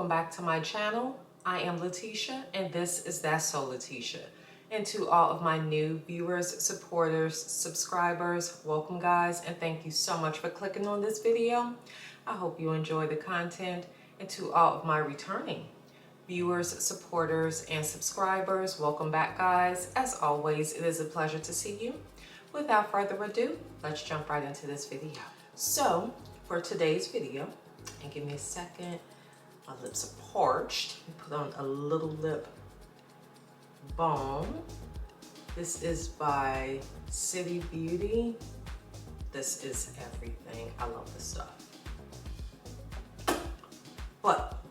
welcome back to my channel. I am Letitia and this is That's So Letitia. And to all of my new viewers, supporters, subscribers, welcome guys, and thank you so much for clicking on this video. I hope you enjoy the content. And to all of my returning viewers, supporters, and subscribers, welcome back guys. As always, it is a pleasure to see you. Without further ado, let's jump right into this video. So for today's video, and give me a second, my lips are parched. Put on a little lip balm. This is by City Beauty. This is everything. I love this stuff. But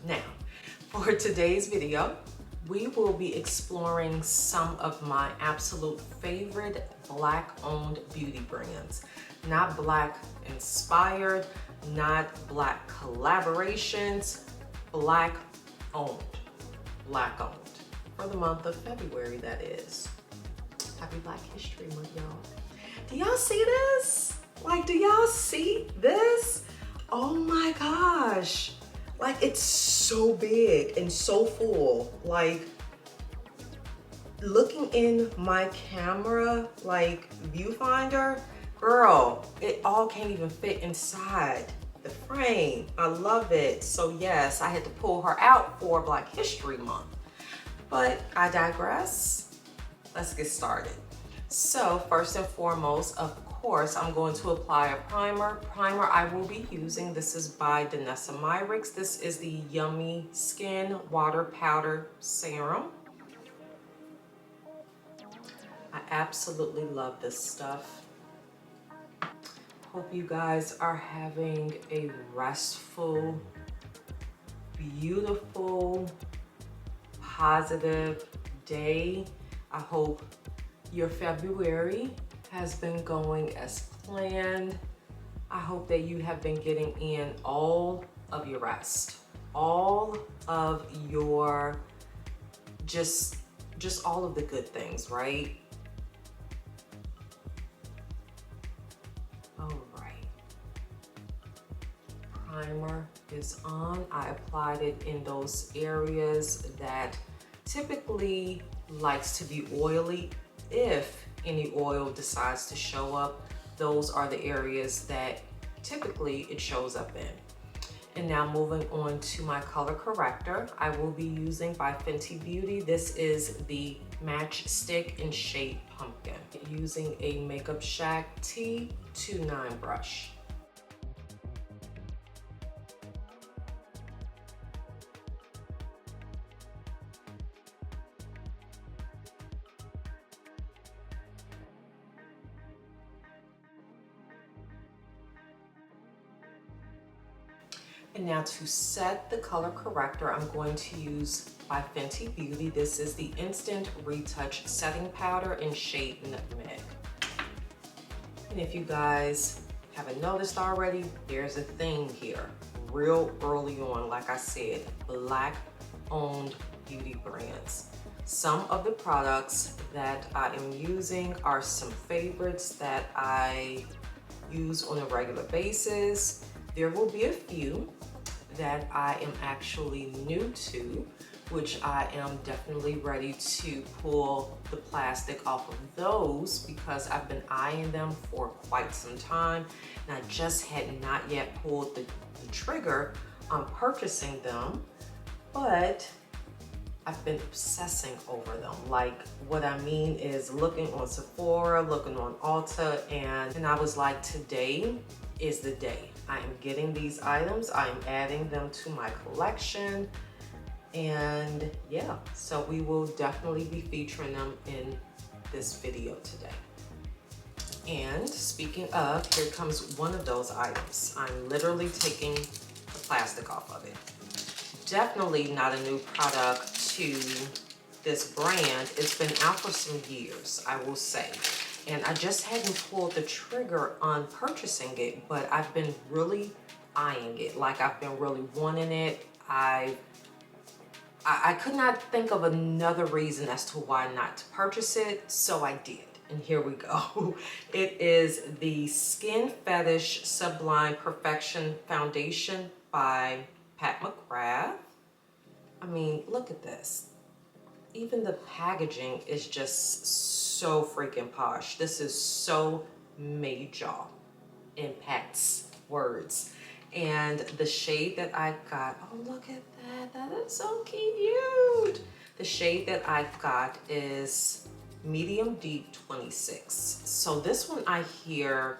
now, for today's video, we will be exploring some of my absolute favorite Black-owned beauty brands. Not Black inspired, not Black collaborations, Black-owned. Black-owned. For the month of February, that is. Happy Black History Month, y'all. Do y'all see this? Like, do y'all see this? Oh my gosh. Like, it's so big and so full. Like, looking in my camera, like, viewfinder, girl, it all can't even fit inside the frame. I love it. So yes, I had to pull her out for Black History Month. But I digress. Let's get started. So first and foremost, of course, I'm going to apply a primer. Primer I will be using, this is by Danessa Myricks. This is the Yummy Skin Water Powder Serum. I absolutely love this stuff. Hope you guys are having a restful, beautiful, positive day. I hope your February has been going as planned. I hope that you have been getting in all of your rest, all of your, just all of the good things, right? All right. Primer is on. I applied it in those areas that typically likes to be oily. If any oil decides to show up, those are the areas that typically it shows up in. And now moving on to my color corrector, I will be using by Fenty Beauty. This is the Match Stick in shade Pumpkin, using a Makeup Shack T29 brush. And now to set the color corrector, I'm going to use by Fenty Beauty. This is the Instant Retouch Setting Powder in shade Nutmeg. And if you guys haven't noticed already, there's a theme here. Real early on, like I said, Black-owned beauty brands. Some of the products that I am using are some favorites that I use on a regular basis. There will be a few that I am actually new to, which I am definitely ready to pull the plastic off of those because I've been eyeing them for quite some time and I just had not yet pulled the trigger on purchasing them, but I've been obsessing over them. Like, what I mean is looking on Sephora, looking on Ulta, and I was like, today is the day. I am getting these items, I am adding them to my collection, and yeah, so we will definitely be featuring them in this video today. And speaking of, here comes one of those items. I'm literally taking the plastic off of it. Definitely not a new product to this brand. It's been out for some years, I will say. And I just hadn't pulled the trigger on purchasing it, but I've been really eyeing it. Like, I've been really wanting it. I could not think of another reason as to why not to purchase it, so I did. And here we go. It is the Skin Fetish Sublime Perfection Foundation by Mcgrath. mean, look at this. Even the packaging is just so freaking posh. This is so major in Pat's words. And the shade that I got, oh, look at that. That is so cute. The shade that I've got is medium deep 26. So this one I hear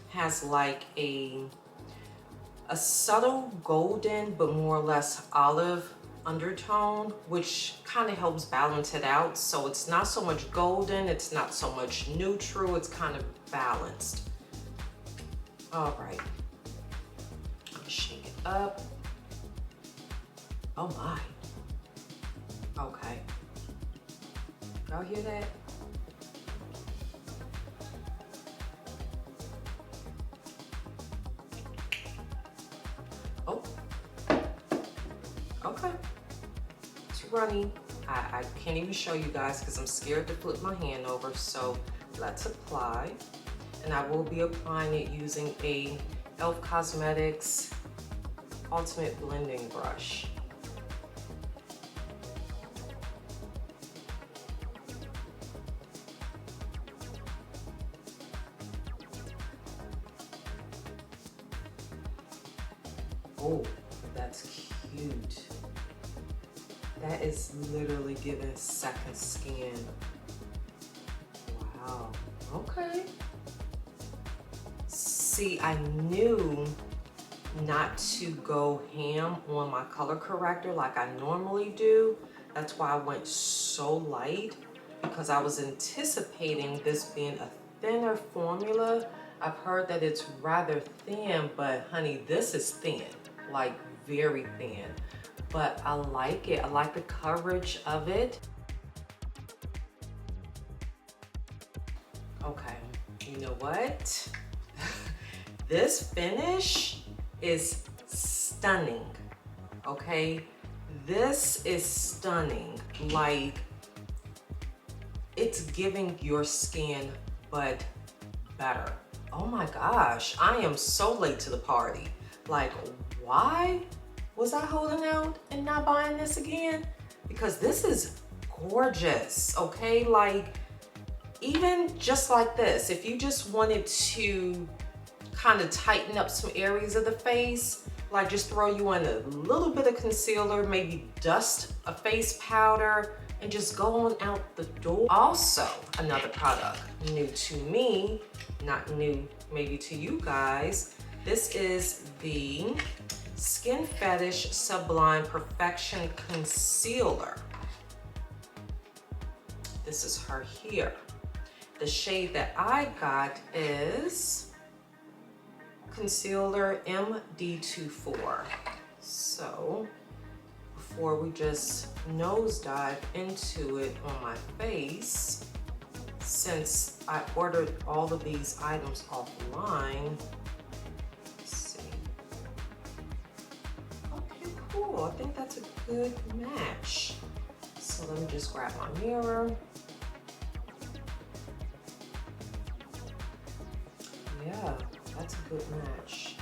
has like a subtle golden, but more or less olive undertone, which kind of helps balance it out. So it's not so much golden, it's not so much neutral, it's kind of balanced. All right, I'm shake it up. Oh my. Okay. Y'all hear that? Oh. Okay. It's runny. I can't even show you guys because I'm scared to flip my hand over. So let's apply. And I will be applying it using a e.l.f. Cosmetics Ultimate Blending Brush. Oh, that's cute. That is literally giving second skin. Wow, okay. See, I knew not to go ham on my color corrector like I normally do. That's why I went so light, because I was anticipating this being a thinner formula. I've heard that it's rather thin, but honey, this is thin, like very thin. But I like it. I like the coverage of it. Okay, you know what? This finish is stunning, okay? This is stunning. Like, it's giving your skin, but better. Oh my gosh, I am so late to the party. Like, why was I holding out and not buying this again? Because this is gorgeous, okay? Like, even just like this, if you just wanted to kind of tighten up some areas of the face, like just throw you in a little bit of concealer, maybe dust a face powder, and just go on out the door. Also, another product new to me, not new maybe to you guys. This is the Skin Fetish Sublime Perfection Concealer. This is her here. The shade that I got is Concealer MD24. So before we just nosedive into it on my face, since I ordered all of these items offline, let's see. Okay, cool. I think that's a good match. So let me just grab my mirror. Yeah, that's a good match.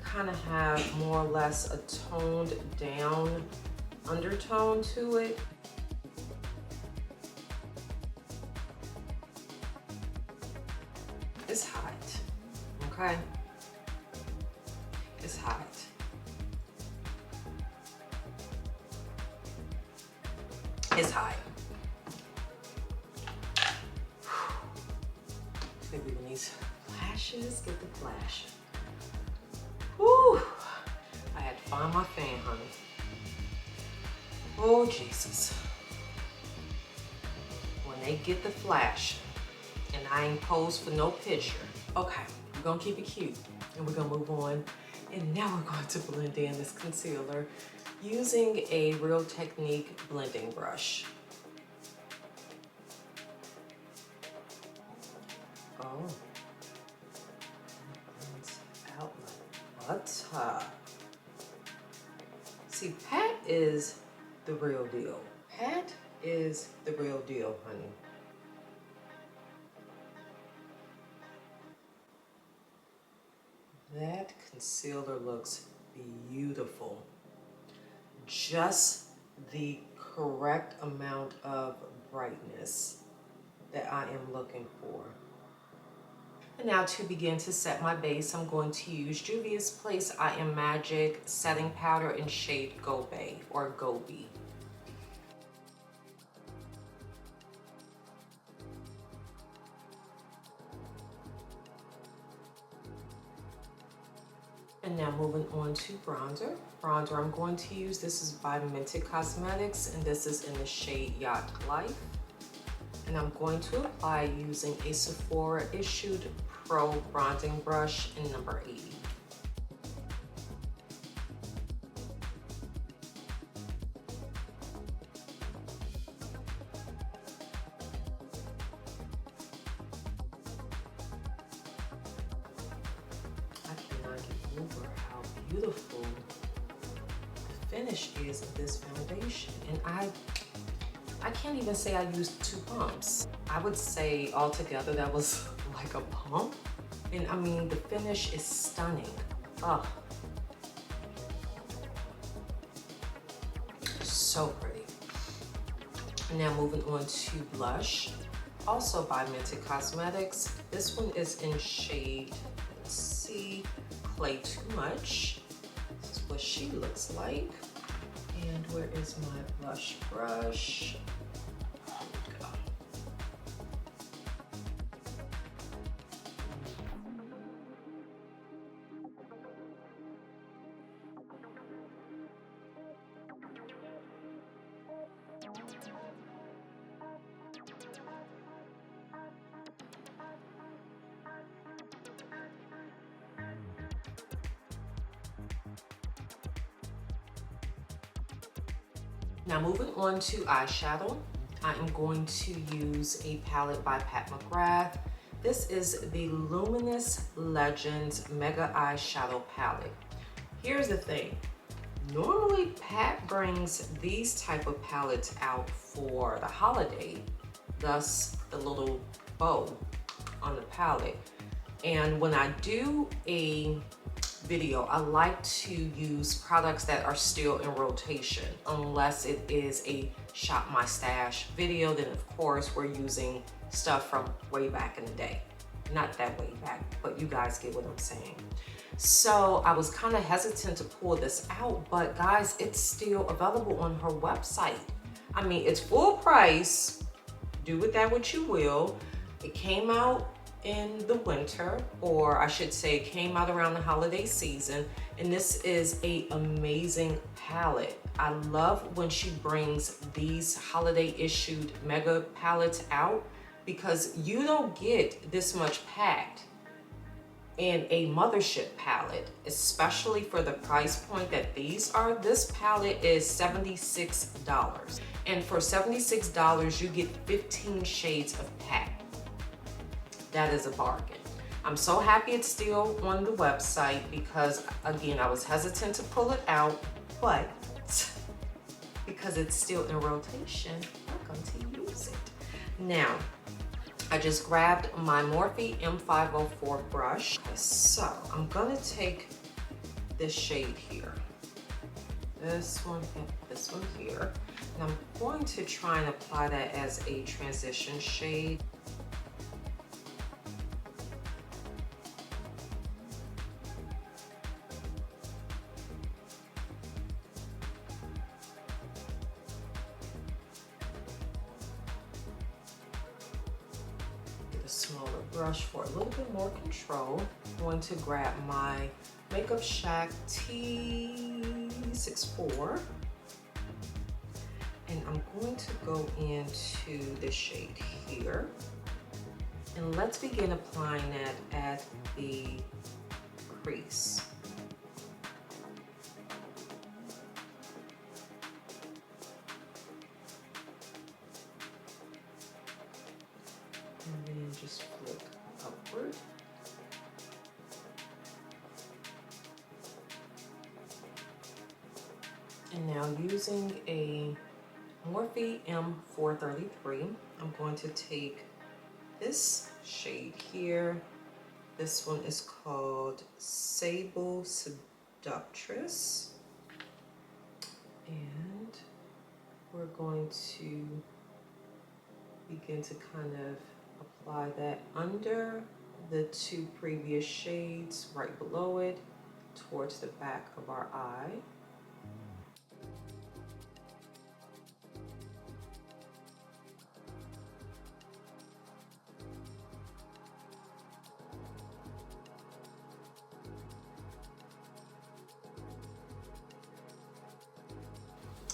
Kind of have more or less a toned down undertone to it. It's hot, okay? It's hot. It's hot. Maybe when these flashes get the flash. Whew. I had to find my fan, honey. Oh, Jesus. When they get the flash, and I ain't posed for no picture. Okay, we're gonna keep it cute, and we're gonna move on. And now we're going to blend in this concealer using a Real Technique blending brush. Oh, out like butter. See, Pat is the real deal. Pat is the real deal, honey. That concealer looks beautiful. Just the correct amount of brightness that I am looking for. And now to begin to set my base, I'm going to use Juvia's Place I Am Magic setting powder in shade Gobi or Gobi. And now moving on to bronzer. Bronzer I'm going to use, this is by Mcgrath, and this is in the shade Yacht Life. And I'm going to apply using a Sephora Issued Pro Bronzing Brush in number 80. I cannot get over how beautiful the finish is of this foundation. And I can't even say I used 2 pumps. I would say altogether that was like a pump. And I mean, the finish is stunning. Oh, so pretty. Now moving on to blush, also by Mcgrath. This one is in shade, let's see, Play Too Much. This is what she looks like. And where is my blush brush? Here we go. Now moving on to eyeshadow, I am going to use a palette by Mcgrath. This is the Luminous Legends Mega Eyeshadow Palette. Here's the thing. Normally Pat brings these type of palettes out for the holiday, thus the little bow on the palette. And when I do a video, I like to use products that are still in rotation, unless it is a shop my stash video. Then of course we're using stuff from way back in the day. Not that way back, but you guys get what I'm saying. So I was kind of hesitant to pull this out, but guys, it's still available on her website. I mean, it's full price. Do with that what you will. It came out in the winter, or I should say it came out around the holiday season, and this is an amazing palette. I love when she brings these holiday issued mega palettes out, because you don't get this much packed in a mothership palette, especially for the price point that these are. This palette is $76, and for $76 you get 15 shades of pack. That is a bargain. I'm so happy it's still on the website, because again, I was hesitant to pull it out, but because it's still in rotation, I'm going to use it. Now, I just grabbed my Morphe M504 brush. So I'm gonna take this shade here, this one and this one here, and I'm going to try and apply that as a transition shade. Smaller brush for a little bit more control. I'm going to grab my Makeup Shack T64, and I'm going to go into this shade here, and let's begin applying that at the crease. And then just flick upward. And now using a Morphe M433, I'm going to take this shade here. This one is called Sable Seductress. And we're going to begin to kind of apply that under the two previous shades, right below it, towards the back of our eye.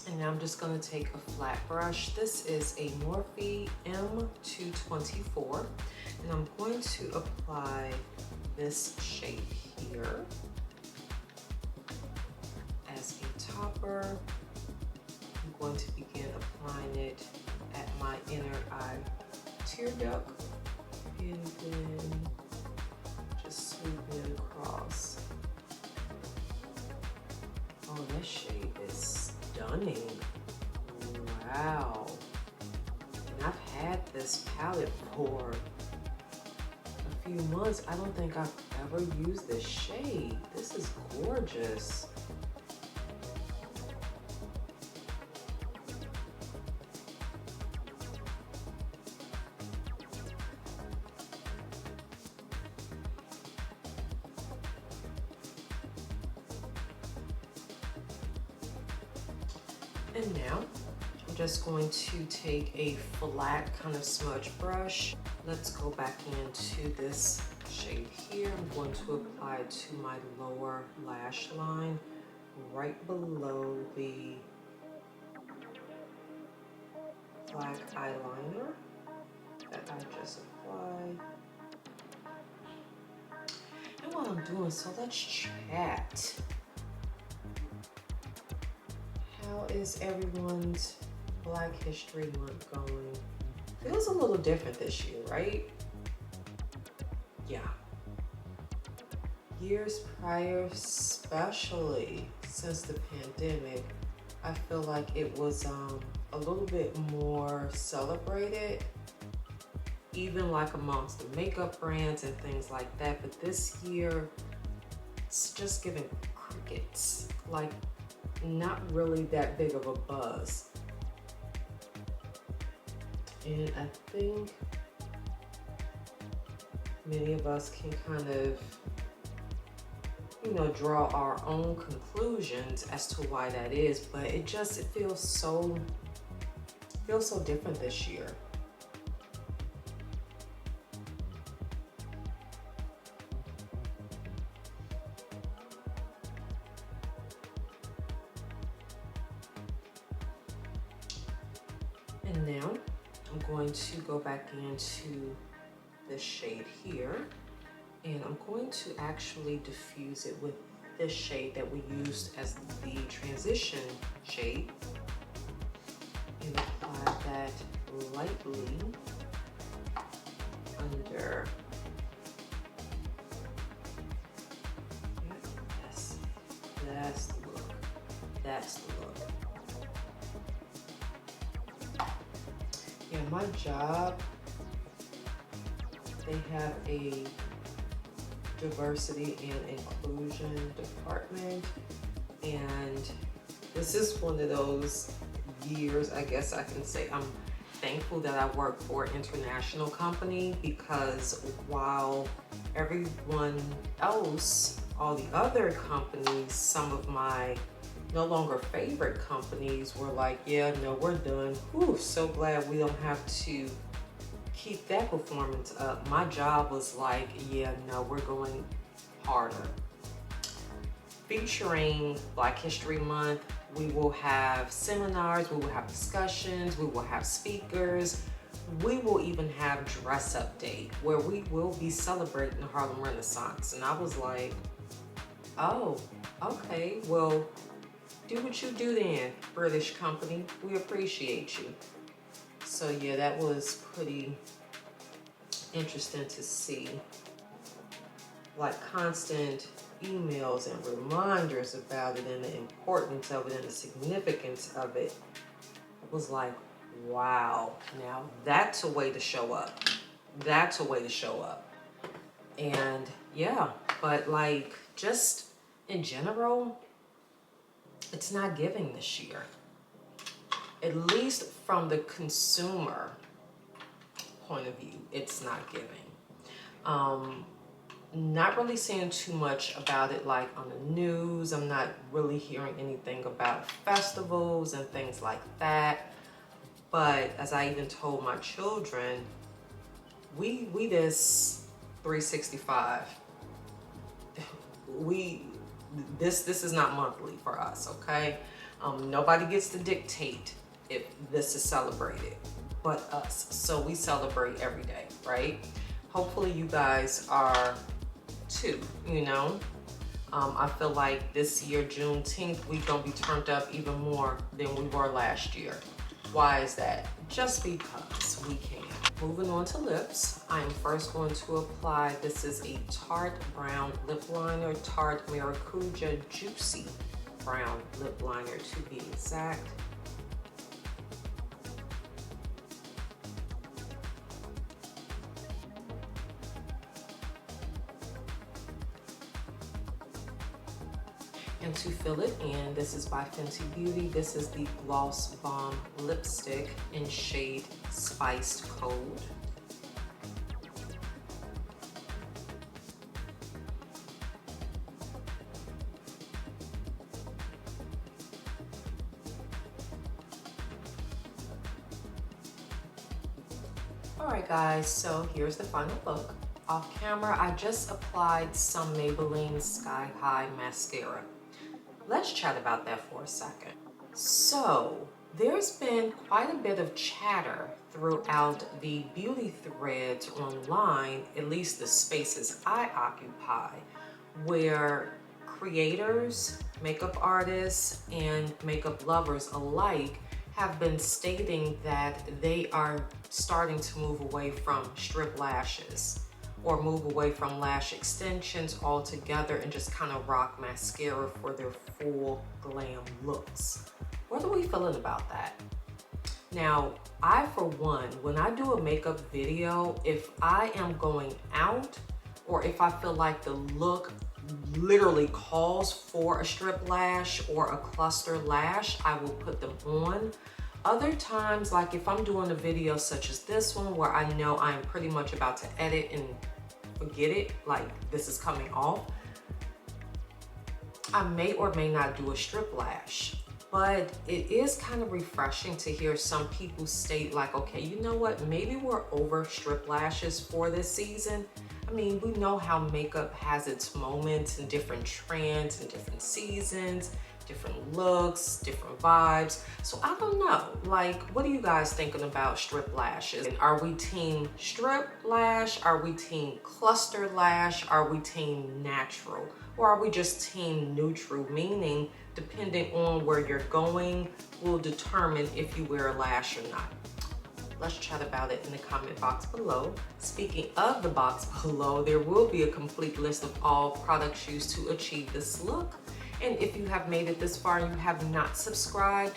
And now I'm just going to take a flat brush. This is a Morphe M224, and I'm going to apply this shade here as a topper. I'm going to begin applying it at my inner eye tear duct, and then just sweeping it across. Oh, that shade is stunning. Wow. And I've had this palette for a few months. I don't think I've ever used this shade. This is gorgeous. And now I'm just going to take a flat kind of smudge brush. Let's go back into this shade here. I'm going to apply it to my lower lash line, right below the black eyeliner that I just applied. And while I'm doing so, let's chat. How is everyone's Black History Month going? Feels a little different this year, right? Yeah. Years prior, especially since the pandemic, I feel like it was a little bit more celebrated, even like amongst the makeup brands and things like that. But this year, it's just giving crickets. Like, not really that big of a buzz. And I think many of us can kind of, you know, draw our own conclusions as to why that is, but it feels so different this year. And now I'm going to go back into this shade here, and I'm going to actually diffuse it with this shade that we used as the transition shade, and apply that lightly under. Yes, that's the look. That's the look. Yeah, my job, they have a diversity and inclusion department, and this is one of those years, I guess I can say, I'm thankful that I work for an international company, because while everyone else, all the other companies, some of my no longer favorite companies were like, yeah, no, we're done. Whew, so glad we don't have to keep that performance up. My job was like, yeah, no, we're going harder. Featuring Black History Month, we will have seminars, we will have discussions, we will have speakers, we will even have dress up day where we will be celebrating the Harlem Renaissance. And I was like, oh, okay, well, do what you do then, British company. We appreciate you. So yeah, that was pretty interesting to see. Like constant emails and reminders about it and the importance of it and the significance of it. It was like, wow, now that's a way to show up. That's a way to show up. And yeah, but like just in general, it's not giving this year. At least from the consumer point of view, it's not giving. Not really seeing too much about it like on the news. I'm not really hearing anything about festivals and things like that. But as I even told my children, we this 365. This is not monthly for us, okay? Nobody gets to dictate if this is celebrated but us. So we celebrate every day, right? Hopefully you guys are too, you know? I feel like this year, Juneteenth, we're gonna be turned up even more than we were last year. Why is that? Just because we can. Moving on to lips, I'm first going to apply, this is a Tarte Brown Lip Liner, Tarte Maracuja Juicy Brown Lip Liner to be exact. And to fill it in, this is by Fenty Beauty. This is the Gloss Bomb Lipstick in shade Spiced Cold. Alright guys, so here's the final look. Off camera, I just applied some Maybelline Sky High Mascara. Let's chat about that for a second. So, there's been quite a bit of chatter throughout the beauty threads online, at least the spaces I occupy, where creators, makeup artists, and makeup lovers alike have been stating that they are starting to move away from strip lashes or move away from lash extensions altogether and just kind of rock mascara for their full glam looks. What are we feeling about that? Now, I for one, when I do a makeup video, if I am going out or if I feel like the look literally calls for a strip lash or a cluster lash, I will put them on. Other times, like if I'm doing a video such as this one where I know I'm pretty much about to edit and forget it, like this is coming off, I may or may not do a strip lash. But it is kind of refreshing to hear some people state like, okay, you know what, maybe we're over strip lashes for this season. I mean, we know how makeup has its moments and different trends and different seasons, different looks, different vibes. So I don't know, like, what are you guys thinking about strip lashes? Are we team strip lash? Are we team cluster lash? Are we team natural? Or are we just team neutral? Meaning, depending on where you're going, will determine if you wear a lash or not. Let's chat about it in the comment box below. Speaking of the box below, there will be a complete list of all products used to achieve this look. And if you have made it this far and you have not subscribed,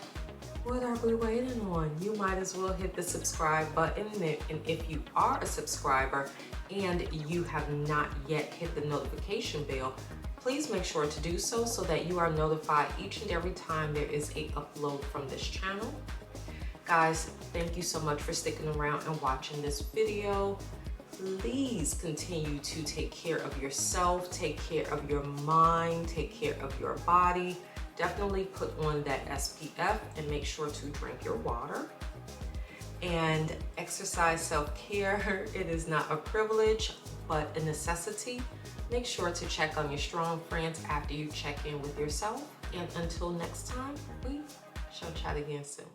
what are we waiting on? You might as well hit the subscribe button. And if you are a subscriber and you have not yet hit the notification bell, please make sure to do so so that you are notified each and every time there is a upload from this channel. Guys, thank you so much for sticking around and watching this video. Please continue to take care of yourself, take care of your mind, take care of your body. Definitely put on that SPF and make sure to drink your water. And exercise self-care. It is not a privilege, but a necessity. Make sure to check on your strong friends after you check in with yourself. And until next time, we shall chat again soon.